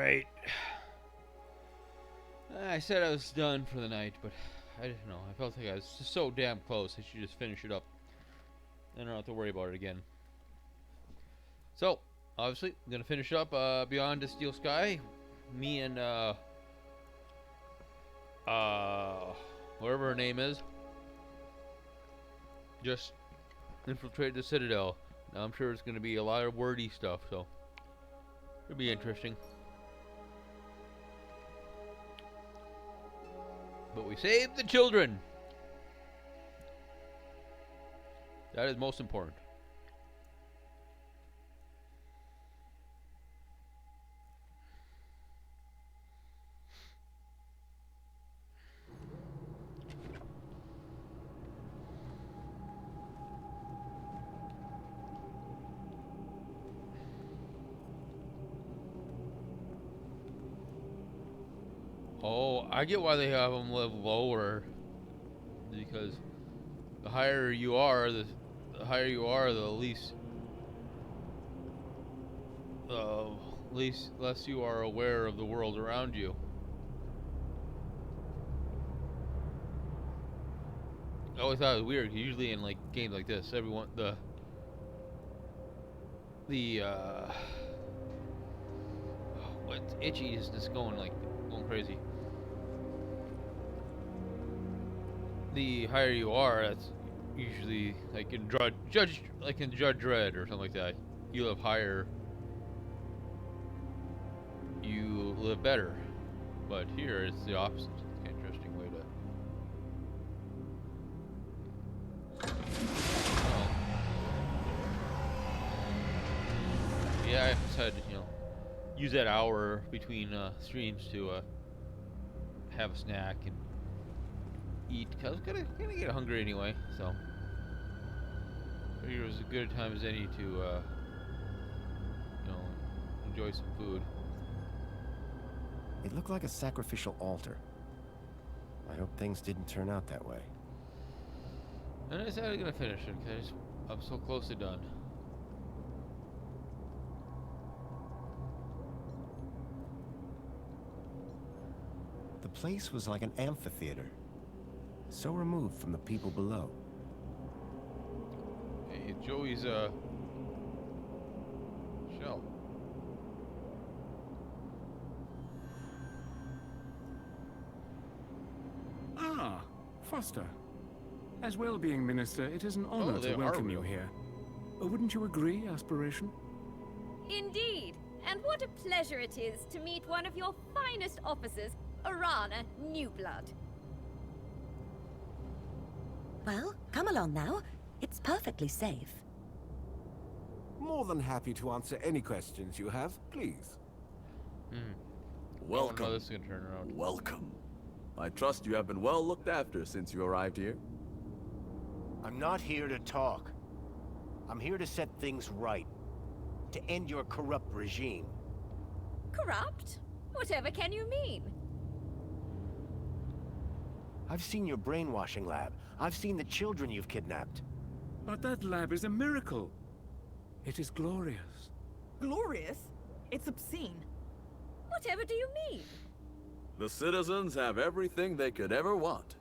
Alright. I said I was done for the night, but I didn't know. I felt like I was just so damn close. I should just finish it up. I don't have to worry about it again. So, obviously, I'm going to finish up Beyond the Steel Sky. Me and, whatever her name is, just infiltrate the Citadel. Now, I'm sure it's going to be a lot of wordy stuff, so it'll be interesting. But we saved the children. That is most important. Oh, I get why they have them live lower. Because the higher you are, the less you are aware of the world around you. I always thought it was weird. Usually in like games like this, everyone what Itchy is just going crazy. The higher you are, that's usually like in Judge Dredd or something like that. You live higher, you live better. But here it's the opposite. It's an interesting way to. Yeah, I just had to, use that hour between streams to have a snack and eat. Cause I was gonna get hungry anyway, so figured it was as good a time as any to enjoy some food. It looked like a sacrificial altar. I hope things didn't turn out that way. And I decided I'm gonna finish it because I'm so close to done. The place was like an amphitheater, so removed from the people below. Hey, Joey's shell. Ah, Foster. As well-being minister, it is an honor to welcome you here. Wouldn't you agree, Aspiration? Indeed, and what a pleasure it is to meet one of your finest officers, Arana Newblood. Well, come along now. It's perfectly safe. More than happy to answer any questions you have, please. Welcome. Oh, no, this is gonna turn around. Welcome. I trust you have been well looked after since you arrived here. I'm not here to talk. I'm here to set things right. To end your corrupt regime. Corrupt? Whatever can you mean? I've seen your brainwashing lab. I've seen the children you've kidnapped. But that lab is a miracle. It is glorious. Glorious? It's obscene. Whatever do you mean? The citizens have everything they could ever want.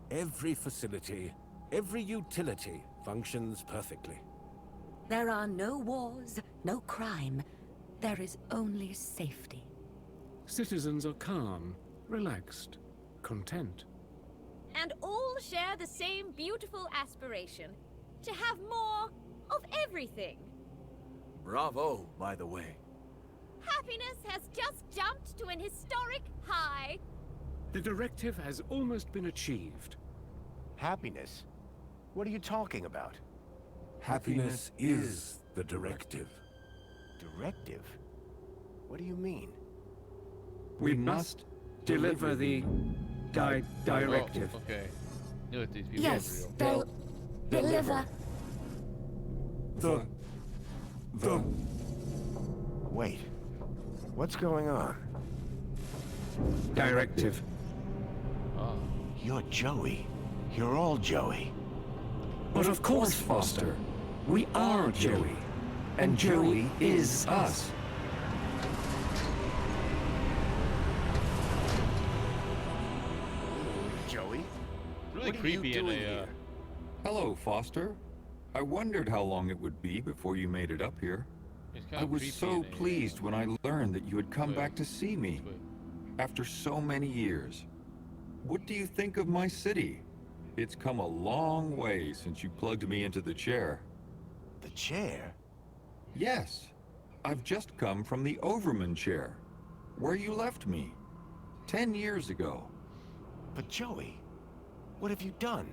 Every facility, every utility functions perfectly. There are no wars, no crime. There is only safety. Citizens are calm, relaxed, content. And all share the same beautiful aspiration. To have more of everything. Bravo, by the way. Happiness has just jumped to an historic high. The directive has almost been achieved. Happiness? What are you talking about? Happiness is the directive. Directive? What do you mean? We must deliver the directive. Oh, okay. You let these people Yes, over they'll deliver. The... Wait. What's going on? Directive. Ah. You're Joey. You're all Joey. But of course, Foster. We are Joey. And Joey is us. kind of creepy in a. Hello, Foster. I wondered how long it would be before you made it up here. I was so pleased when I learned that you had come back to see me after so many years. What do you think of my city? It's come a long way since you plugged me into the chair. The chair? Yes. I've just come from the Overman chair, where you left me 10 years ago. But Joey, what have you done?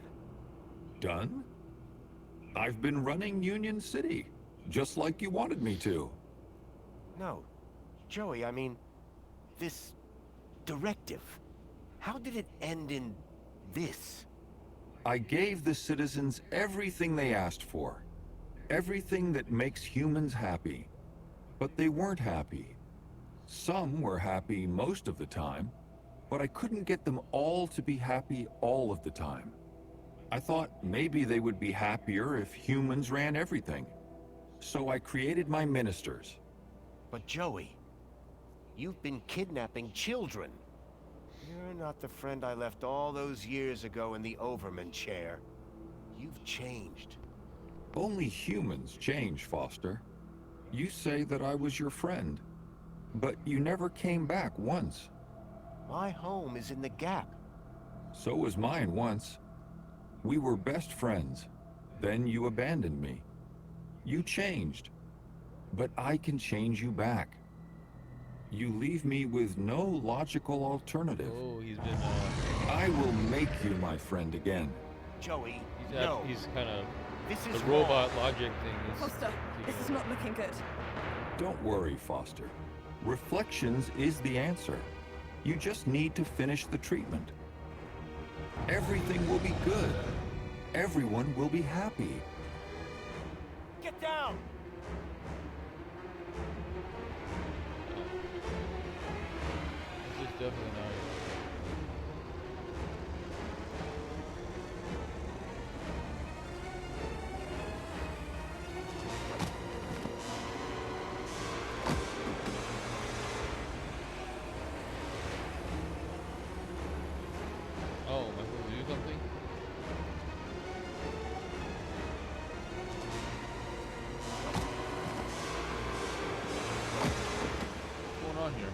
Done? I've been running Union City, just like you wanted me to. No, Joey, I mean, this directive. How did it end in this? I gave the citizens everything they asked for. Everything that makes humans happy. But they weren't happy. Some were happy most of the time, but I couldn't get them all to be happy all of the time. I thought maybe they would be happier if humans ran everything. So I created my ministers. But Joey, you've been kidnapping children. You're not the friend I left all those years ago in the Overman chair. You've changed. Only humans change, Foster. You say that I was your friend, but you never came back once. My home is in the Gap. So was mine once. We were best friends. Then you abandoned me. You changed. But I can change you back. You leave me with no logical alternative. Oh, he's been. I will make you my friend again. Joey, He's kind of. This The is robot wrong. logic thing is. Foster, this is not looking good. Don't worry, Foster. Reflections is the answer. You just need to finish the treatment. Everything will be good. Everyone will be happy. Get down! This is definitely not. Oh, am I supposed to do something? What's going on here?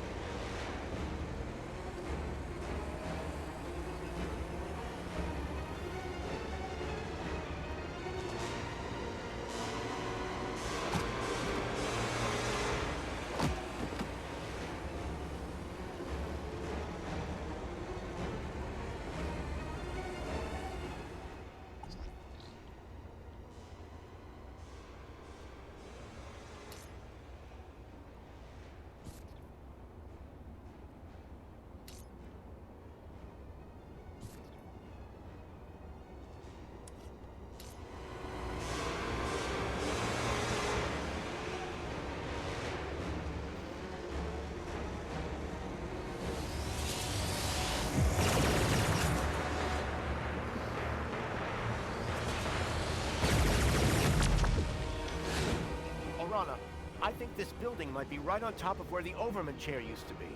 Orana, I think this building might be right on top of where the Overman chair used to be.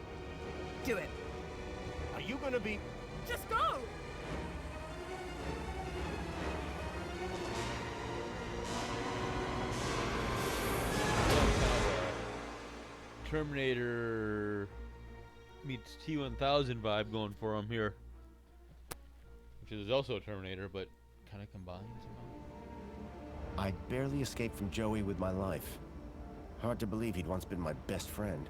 Do it. Are you gonna be... Just go! Terminator meets T-1000 vibe going for him here, which is also a Terminator, but kind of combined somehow. I barely escaped from Joey with my life. Hard to believe he'd once been my best friend.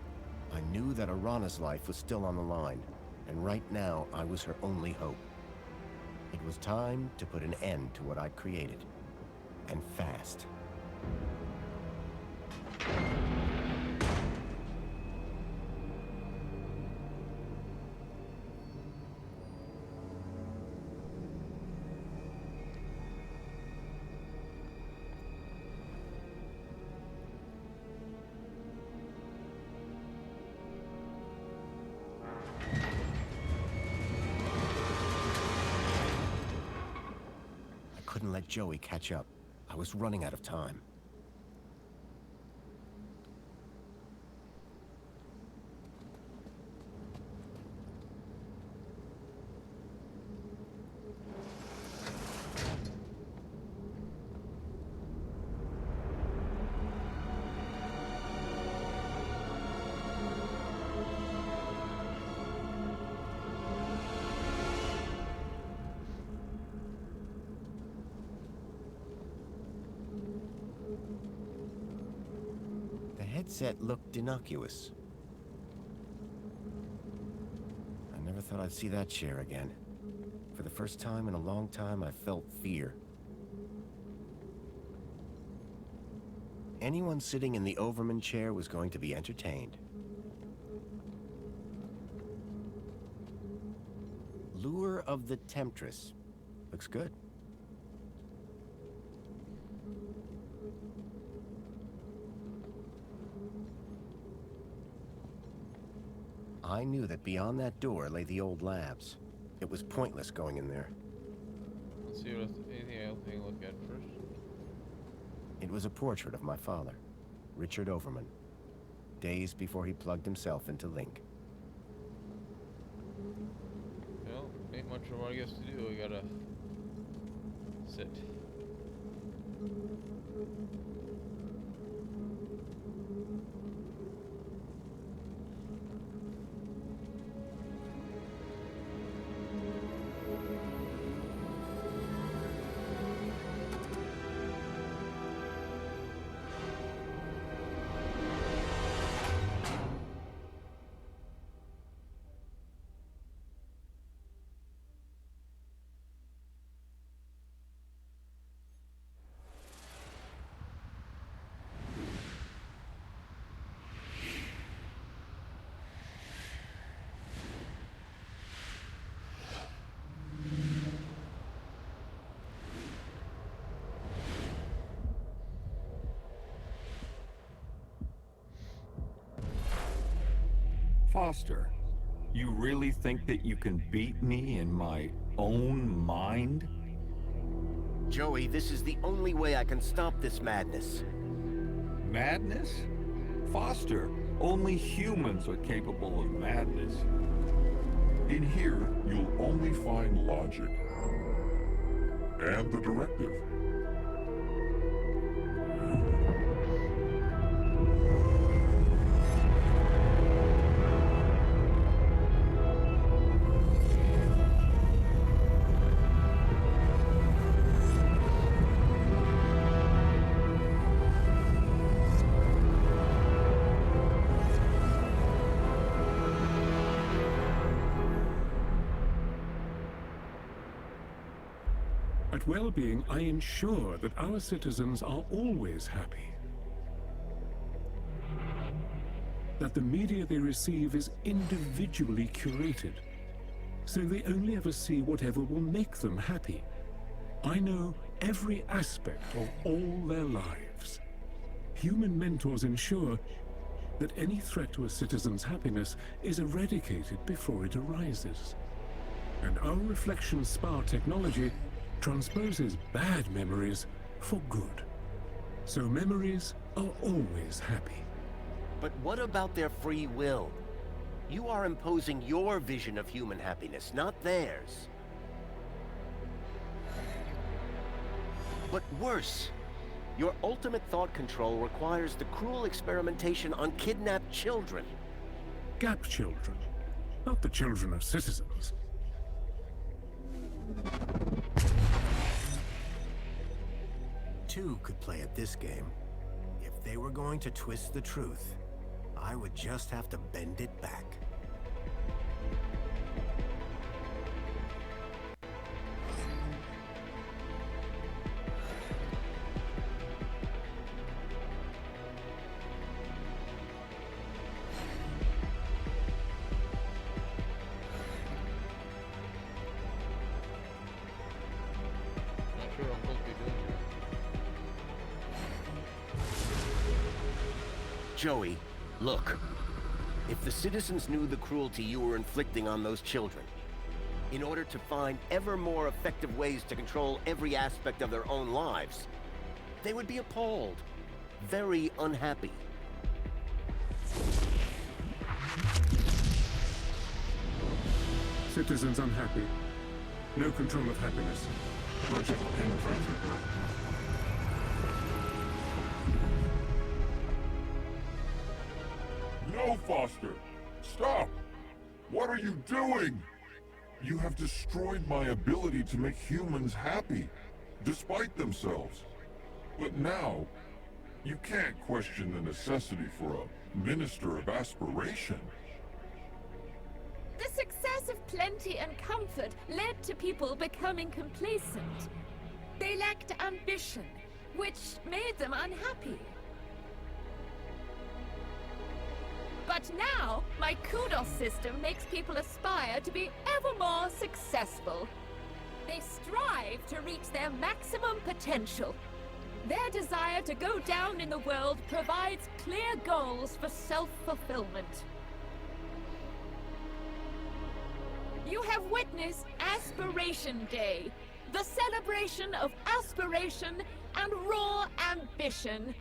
I knew that Orana's life was still on the line, and right now I was her only hope. It was time to put an end to what I'd created, and fast. Couldn't let Joey catch up. I was running out of time. set looked innocuous. I never thought I'd see that chair again. For the first time in a long time, I felt fear. Anyone sitting in the Overman chair was going to be entertained. Lure of the Temptress. Looks good. I knew that beyond that door lay the old labs. It was pointless going in there. Let's see what anything else I can look at first. It was a portrait of my father, Richard Overman, days before he plugged himself into Link. Well, ain't much more I guess to do. I gotta sit. Foster, you really think that you can beat me in my own mind? Joey, this is the only way I can stop this madness. Madness? Foster, only humans are capable of madness. In here, you'll only find logic. And the directive. At Well-Being, I ensure that our citizens are always happy. That the media they receive is individually curated, so they only ever see whatever will make them happy. I know every aspect of all their lives. Human mentors ensure that any threat to a citizen's happiness is eradicated before it arises. And our Reflection Spa technology transposes bad memories for good. So memories are always happy. But what about their free will? You are imposing your vision of human happiness, not theirs. But worse, your ultimate thought control requires the cruel experimentation on kidnapped children. GAP children, not the children of citizens. Two could play at this game. If they were going to twist the truth, I would just have to bend it back. Joey, look. If the citizens knew the cruelty you were inflicting on those children, in order to find ever more effective ways to control every aspect of their own lives, they would be appalled, very unhappy. Citizens unhappy. No control of happiness. Project penetrated. No, Foster! Stop! What are you doing? You have destroyed my ability to make humans happy, despite themselves. But now, You can't question the necessity for a minister of aspiration. The success of plenty and comfort led to people becoming complacent. They lacked ambition, which made them unhappy. But now, my kudos system makes people aspire to be ever more successful. They strive to reach their maximum potential. Their desire to go down in the world provides clear goals for self-fulfillment. You have witnessed Aspiration Day, the celebration of aspiration and raw ambition.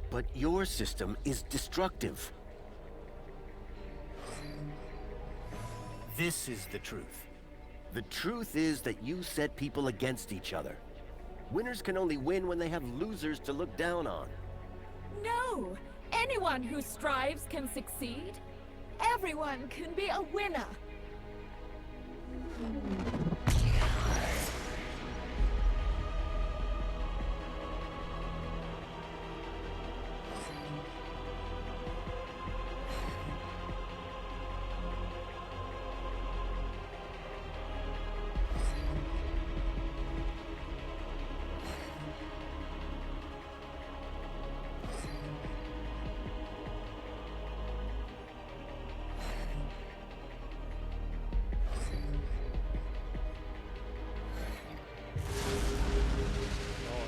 But your system is destructive. This is the truth. The truth is that you set people against each other. Winners can only win when they have losers to look down on. No! Anyone who strives can succeed. Everyone can be a winner.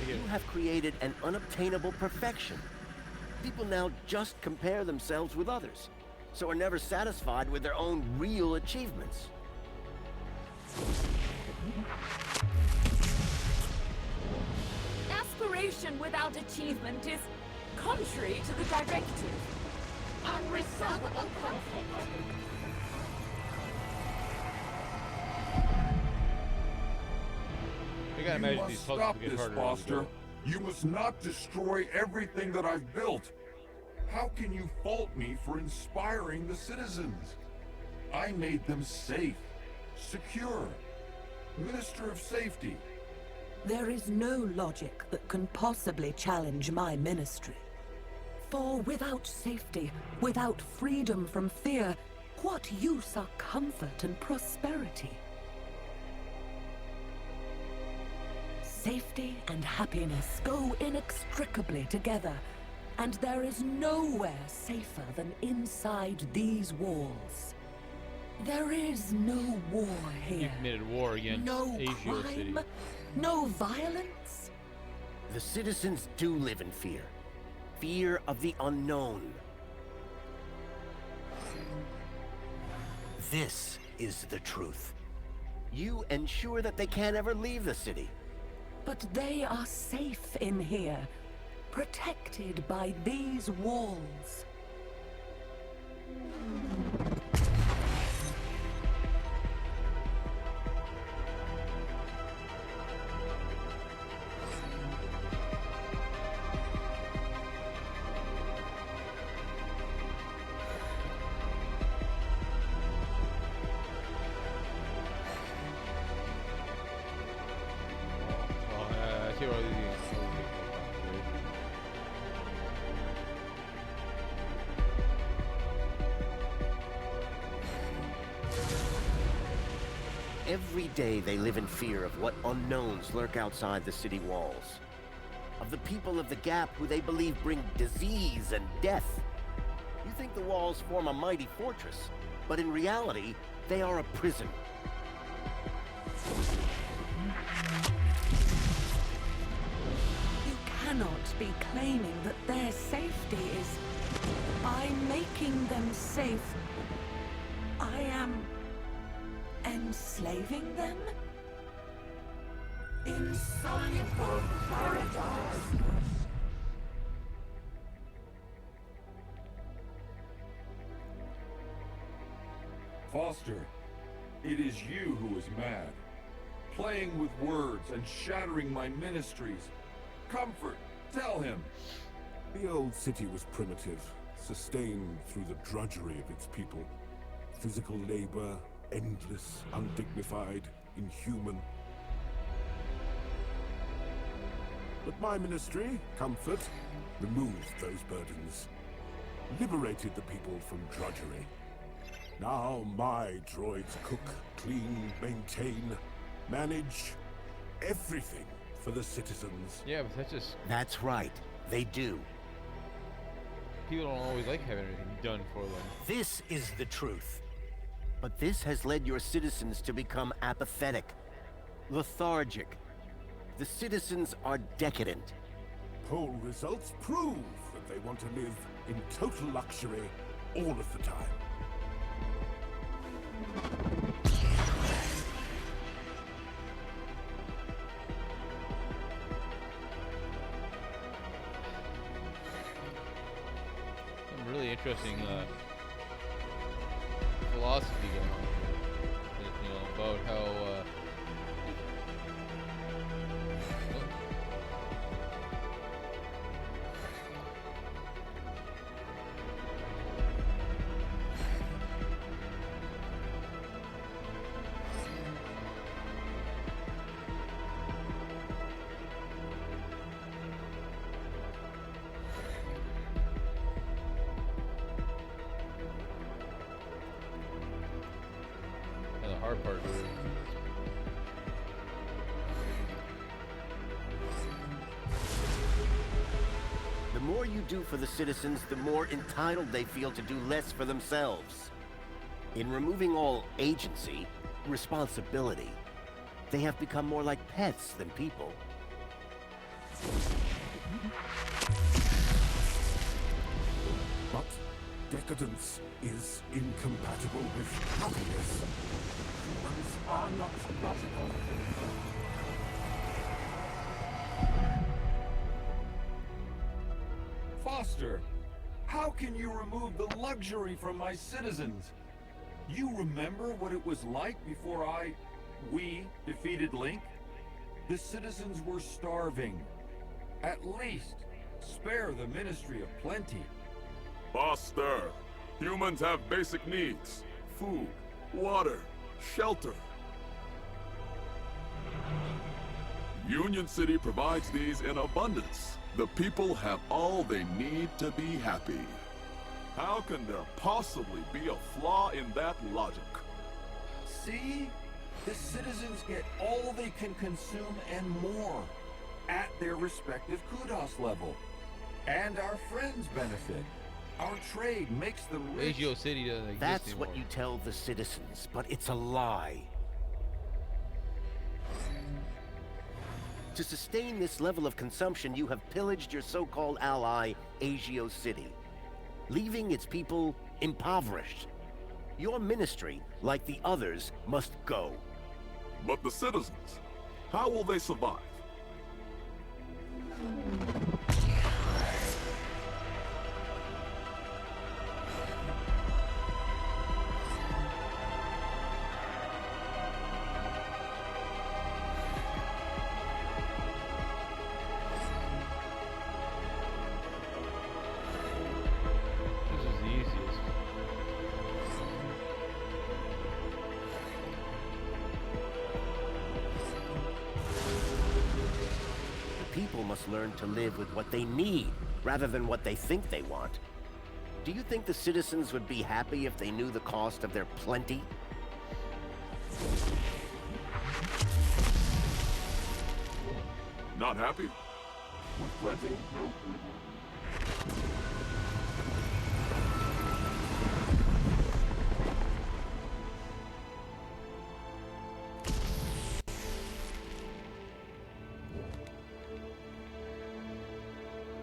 You have created an unobtainable perfection. People now just compare themselves with others, so are never satisfied with their own real achievements. Aspiration without achievement is contrary to the directive. Unresolvable conflict. I gotta You imagine must these puzzles stop get this, harder as we Foster. go. You must not destroy everything that I've built. How can you fault me for inspiring the citizens? I made them safe, secure, Minister of Safety. There is no logic that can possibly challenge my ministry. For without safety, without freedom from fear, what use are comfort and prosperity? Safety and happiness go inextricably together, and there is nowhere safer than inside these walls. There is no war You here. committed war against No Asio City. crime, no violence. The citizens do live in fear. Fear of the unknown. This is the truth. You ensure that they can't ever leave the city. But they are safe in here, protected by these walls. I see what these Every day they live in fear of what unknowns lurk outside the city walls. Of the people of the Gap who they believe bring disease and death. You think the walls form a mighty fortress, but in reality, they are a prison. You cannot be claiming that their safety is... By making them safe, I am... enslaving them? Insoluble paradise! Foster, it is you who is mad. Playing with words and shattering my ministries. Comfort, tell him. The old city was primitive, sustained through the drudgery of its people. Physical labor, endless, undignified, inhuman. But my ministry, Comfort, removed those burdens, liberated the people from drudgery. Now my droids cook, clean, maintain, manage everything for the citizens. Yeah, but that's just... That's right, they do. People don't always like having everything done for them. This is the truth. But this has led your citizens to become apathetic, lethargic. The citizens are decadent. Poll results prove that they want to live in total luxury all of the time. Some really interesting philosophy going on here. You know, about how the hard part is The more you do for the citizens, the more entitled they feel to do less for themselves. In removing all agency, responsibility, they have become more like pets than people. But decadence is incompatible with happiness. Humans are not logical. Foster, how can you remove the luxury from my citizens? You remember what it was like before we defeated Link? The citizens were starving. At least, spare the Ministry of Plenty. Foster, humans have basic needs. Food, water, shelter. Union City provides these in abundance. The people have all they need to be happy. How can there possibly be a flaw in that logic? See? The citizens get all they can consume and more at their respective kudos level. And our friends benefit. Our trade makes them rich. Agio City doesn't exist That's anymore. what you tell the citizens, but it's a lie. To sustain this level of consumption, you have pillaged your so-called ally, Agio City, leaving its people impoverished. Your ministry, like the others, must go. But the citizens, how will they survive? This is the easiest. The people must learn to live with what they need, rather than what they think they want. Do you think the citizens would be happy if they knew the cost of their plenty? Not happy? With plenty?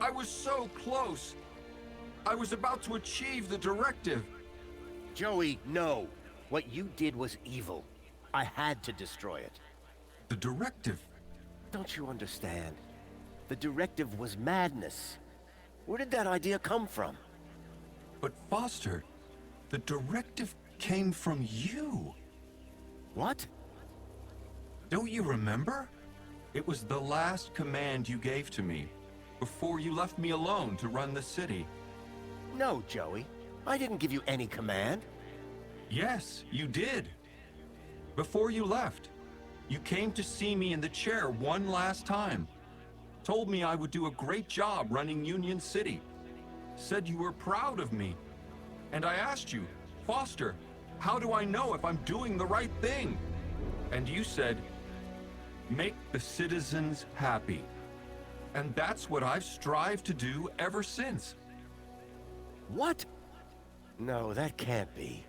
I was so close. I was about to achieve the directive. Joey, no. What you did was evil. I had to destroy it. The directive? Don't you understand? The directive was madness. Where did that idea come from? But Foster, the directive came from you. What? Don't you remember? It was the last command you gave to me, before you left me alone to run the city. No, Joey. I didn't give you any command. Yes, you did. Before you left, you came to see me in the chair one last time. Told me I would do a great job running Union City. Said you were proud of me. And I asked you, Foster, how do I know if I'm doing the right thing? And you said, make the citizens happy. And that's what I've strived to do ever since. What? No, that can't be.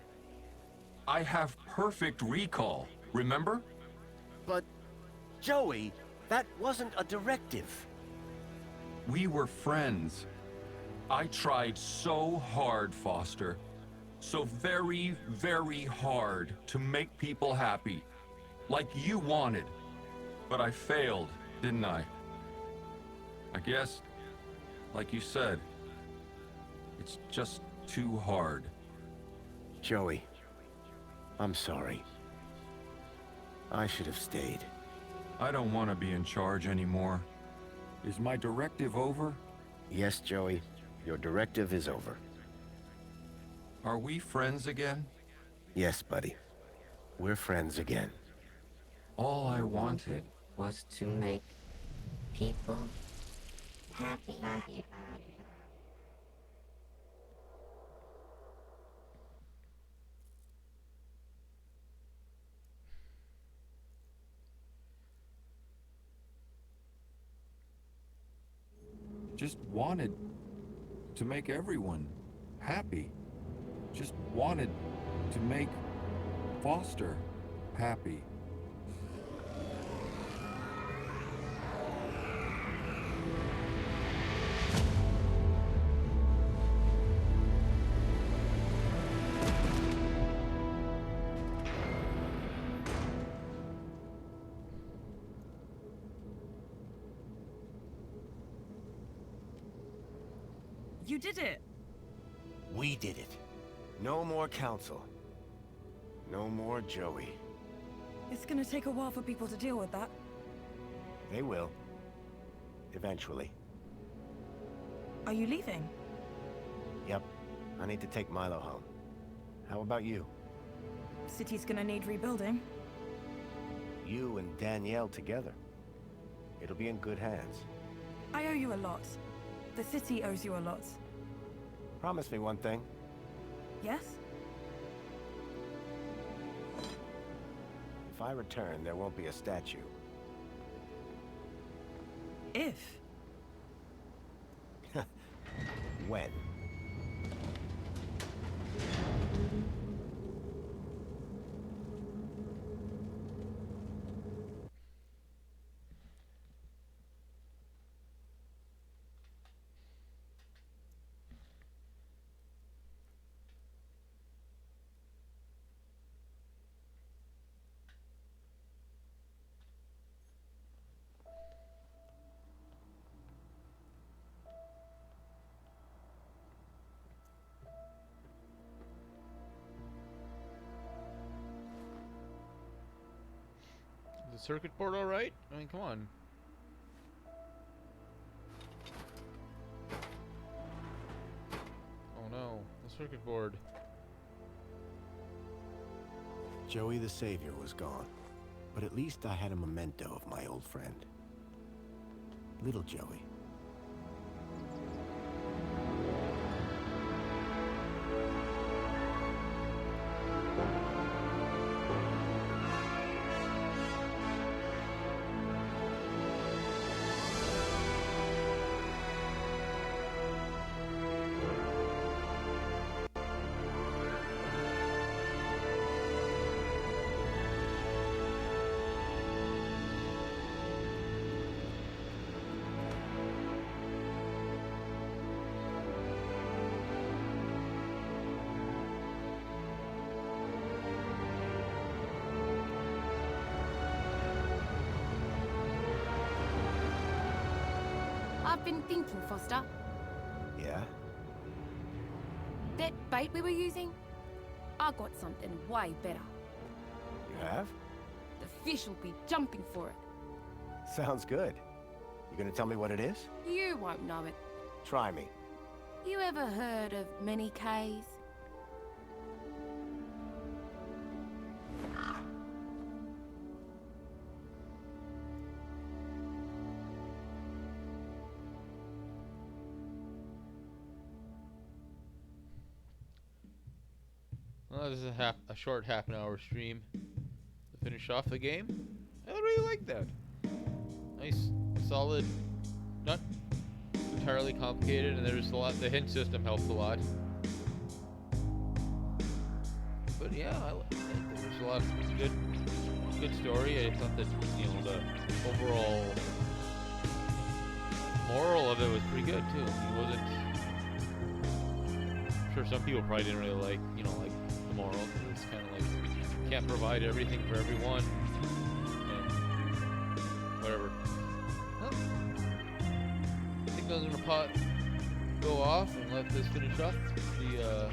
I have perfect recall, remember? But, Joey, that wasn't a directive. We were friends. I tried so hard, Foster. So very, very hard to make people happy. Like you wanted. But I failed, didn't I? I guess, like you said, it's just too hard. Joey, I'm sorry. I should have stayed. I don't want to be in charge anymore. Is my directive over? Yes, Joey. Your directive is over. Are we friends again? Yes, buddy. We're friends again. All I wanted was to make people happy. Just wanted to make everyone happy. Just wanted to make Foster happy. You did it! We did it. No more council. No more Joey. It's gonna take a while for people to deal with that. They will. Eventually. Are you leaving? Yep. I need to take Milo home. How about you? City's gonna need rebuilding. You and Danielle together. It'll be in good hands. I owe you a lot. The city owes you a lot. Promise me one thing. Yes? If I return, there won't be a statue. If? When? Is the circuit board alright? I mean, come on. Oh no, the circuit board. Joey the Savior was gone, but at least I had a memento of my old friend. Little Joey. I've been thinking, Foster. Yeah? That bait we were using? I got something way better. You have? The fish will be jumping for it. Sounds good. You gonna tell me what it is? You won't know it. Try me. You ever heard of many Ks? Well, this is a short half-an-hour stream to finish off the game. I really like that. Nice, solid, not entirely complicated, and there's a lot. The hint system helps a lot. But yeah, I think there's a lot of good story. I thought that, you know, the overall moral of it was pretty good too. He wasn't. I'm sure some people probably didn't really like, you know, like the moral. It's kind of like can't provide everything for everyone, and whatever. Well, I think I'm gonna go off and let this finish up the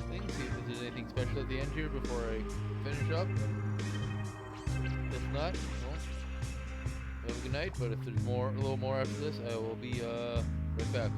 thing. See if there's anything special at the end here before I finish up. If not, well, have a good night. But if there's a little more after this, I will be right back.